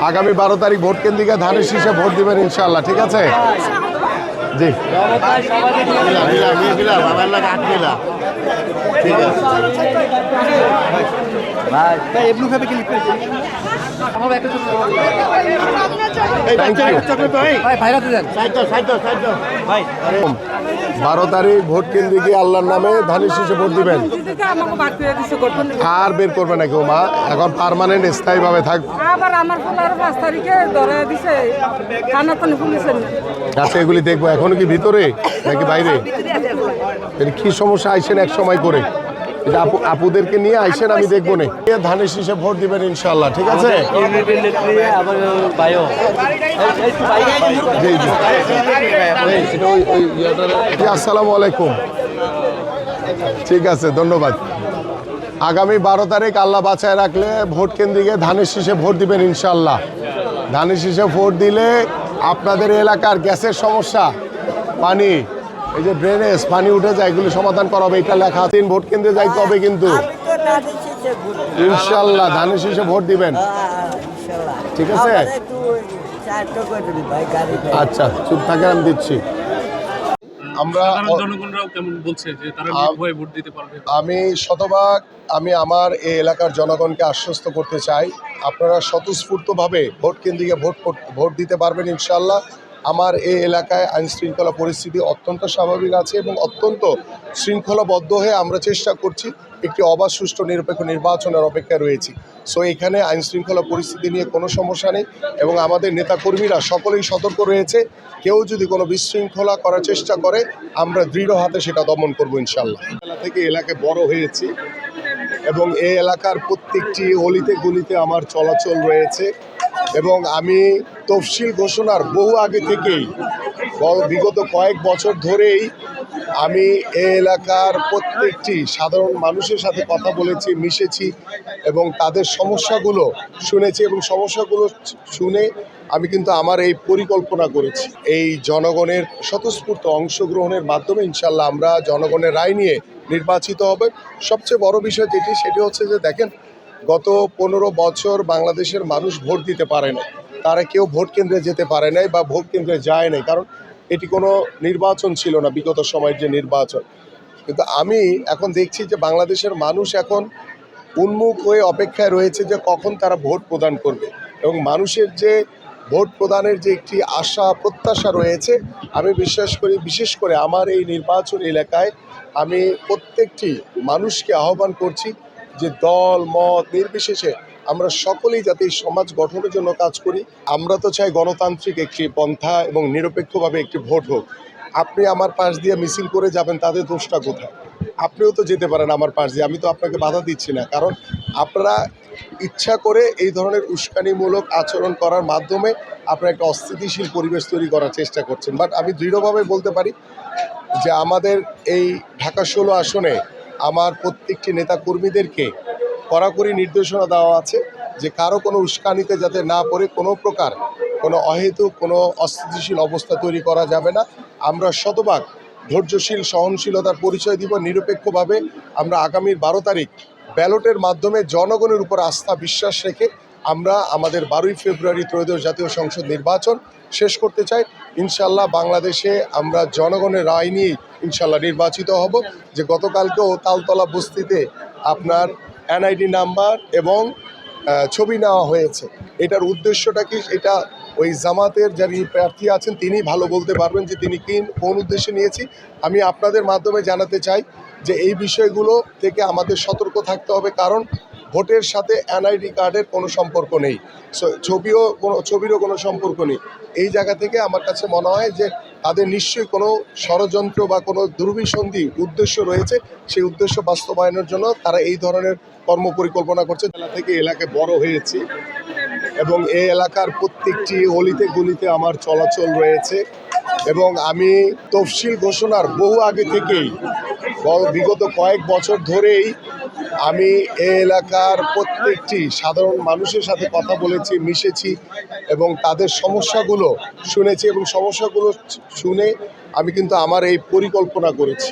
আগামী 12 তারিখ ভোট কেন্দ্রিকা ধানের শীষে ভোট দিবেন ইনশাআল্লাহ, ঠিক আছে? জি ঠিক আছে। 12 তারিখ ভোট কেন্দ্রে গিয়ে আল্লাহর নামে ধানের শীষে ভোট দিবেন। আর বের করবে না কেউ মা, এখন পার্মানেন্ট স্থায়ীভাবে থাকবে। আচ্ছা এগুলি দেখবো, এখনো কি ভিতরে নাকি বাইরে? কি সমস্যা আইসেন এক সময় করে, আপুদেরকে নিয়ে আইসেন, আমি দেখবো না। ধানের শীষে ভোট দিবেন ইনশাল্লাহ, ঠিক আছে? আসসালামু আলাইকুম, ঠিক আছে, ধন্যবাদ। আগামী 12 তারিখ আল্লাহ বাঁচায় রাখলে ভোট কেন্দ্রিকে ধানের শীষে ভোট দিবেন ইনশাল্লাহ। ধানের শীষে ভোট দিলে আপনাদের এলাকার গ্যাসের সমস্যা, পানি, এই যে ড্রেনেজ পানি উঠে যায়, এগুলি সমাধান করা হবে। এটা লেখা 3 ভোট কেন্দ্রে যাইতে হবে কিন্তু ইনশাল্লাহ। ধানের শীষে ভোট দিবেন, ঠিক আছে? আচ্ছা চুপ থাকেন, আমি দিচ্ছি। আমি শতভাগ আমার এই এলাকার জনগণকে আশ্বস্ত করতে চাই, আপনারা স্বতঃস্ফূর্তভাবে ভোট কেন্দ্রে ভোট দিতে পারবেন ইনশাল্লাহ। আমার এই এলাকায় আইন শৃঙ্খলা পরিস্থিতি অত্যন্ত স্বাভাবিক আছে এবং অত্যন্ত শৃঙ্খলাবদ্ধ হয়ে আমরা চেষ্টা করছি একটি অবাধ সুষ্ঠু নিরপেক্ষ নির্বাচনের অপেক্ষায় রয়েছি। সো এখানে আইন শৃঙ্খলা পরিস্থিতি নিয়ে কোনো সমস্যা নেই এবং আমাদের নেতাকর্মীরা সকলেই সতর্ক রয়েছে। কেউ যদি কোনো বিশৃঙ্খলা করার চেষ্টা করে আমরা দৃঢ় হাতে সেটা দমন করবো ইনশাল্লাহ। থেকে এলাকায় বড় হয়েছি এবং এই এলাকার প্রত্যেকটি অলিতে গলিতে আমার চলাচল রয়েছে এবং আমি তফসিল ঘোষণার বহু আগে থেকেই বিগত কয়েক বছর ধরেই আমি এই এলাকার প্রত্যেকটি সাধারণ মানুষের সাথে কথা বলেছি, মিশেছি এবং তাদের সমস্যাগুলো শুনেছি এবং সমস্যাগুলো শুনে আমি কিন্তু আমার এই পরিকল্পনা করেছি। এই জনগণের স্বতঃস্ফূর্ত অংশগ্রহণের মাধ্যমে ইনশাল্লাহ আমরা জনগণের রায় নিয়ে নির্বাচিত হবে। সবচেয়ে বড় বিষয় সেটি হচ্ছে যে দেখেন, গত 15 বছর বাংলাদেশের মানুষ ভোট দিতে পারে না, তারা কেউ ভোট কেন্দ্রে যেতে পারে নাই বা ভোট কেন্দ্রে যায় নাই, কারণ এটি কোনো নির্বাচন ছিল না, বিগত সময়ের যে নির্বাচন। কিন্তু আমি এখন দেখছি যে বাংলাদেশের মানুষ এখন উন্মুখ হয়ে অপেক্ষায় রয়েছে যে কখন তারা ভোট প্রদান করবে এবং মানুষের যে ভোট প্রদানের যে একটি আশা প্রত্যাশা রয়েছে, আমি বিশ্বাস করি বিশেষ করে আমার এই নির্বাচন এলাকায় আমি প্রত্যেকটি মানুষকে আহ্বান করছি যে দল মত নির্বিশেষে আমরা সকলেই যাতে এই সমাজ গঠনের জন্য কাজ করি। আমরা তো চাই গণতান্ত্রিক একটি পন্থা এবং নিরপেক্ষভাবে একটি ভোট হোক। আপনি আমার পাশ দিয়ে মিছিল করে যাবেন, তাদের দোষটা কোথায়? আপনিও তো যেতে পারেন আমার পাশ দিয়ে, আমি তো আপনাকে বাধা দিচ্ছি না, কারণ আপনারা ইচ্ছা করে এই ধরনের উস্কানিমূলক আচরণ করার মাধ্যমে আপনারা একটা অস্থিতিশীল পরিবেশ তৈরি করার চেষ্টা করছেন। বাট আমি দৃঢ়ভাবে বলতে পারি যে আমাদের এই ঢাকা 16 আসনে আমার প্রত্যেকটি নেতাকর্মীদেরকে কড়াকড়ি নির্দেশনা দেওয়া আছে যে কারো কোনো উস্কানিতে যাতে না পড়ে কোনো প্রকার কোনো অহেতুক কোনো অস্থিতিশীল অবস্থা তৈরি করা যাবে না। আমরা শতভাগ ধৈর্যশীল সহনশীলতার পরিচয় দিব। নিরপেক্ষভাবে আমরা আগামীর 12 তারিখ ব্যালটের মাধ্যমে জনগণের উপর আস্থা বিশ্বাস রেখে আমরা আমাদের 12ই ফেব্রুয়ারি ত্রয়োদশ জাতীয় সংসদ নির্বাচন শেষ করতে চাই ইনশাল্লাহ। বাংলাদেশে আমরা জনগণের রায় নিয়েই ইনশাল্লাহ নির্বাচিত হব। যে গতকালকেও তালতলা বস্তিতে আপনার NID নাম্বার এবং ছবি নেওয়া হয়েছে, এটার উদ্দেশ্যটা কি? এটা ওই জামাতের যারা প্রার্থী আছেন তিনি ভালো বলতে পারবেন যে তিনি কোন উদ্দেশ্যে নিয়েছি। আমি আপনাদের মাধ্যমে জানাতে চাই যে এই বিষয়গুলো থেকে আমাদের সতর্ক থাকতে হবে, কারণ ভোটের সাথে NID কার্ডের কোনো সম্পর্ক নেই, ছবিরও কোনো সম্পর্ক নেই। এই জায়গা থেকে আমার কাছে মনে হয় যে তাদের নিশ্চয়ই কোনো ষড়যন্ত্র বা কোনো দুর্বিসন্ধি উদ্দেশ্য রয়েছে, সেই উদ্দেশ্য বাস্তবায়নের জন্য তারা এই ধরনের কর্মপরিকল্পনা করছে। জেলা থেকে এলাকায় বড় হয়েছি এবং এই এলাকার প্রত্যেকটি অলিতে গলিতে আমার চলাচল রয়েছে এবং আমি তফসিল ঘোষণার বহু আগে থেকেই বিগত কয়েক বছর ধরেই আমি এই এলাকার প্রত্যেকটি সাধারণ মানুষের সাথে কথা বলেছি, মিশেছি এবং তাদের সমস্যাগুলো শুনেছি এবং সমস্যাগুলো শুনে আমি কিন্তু আমার এই পরিকল্পনা করেছি।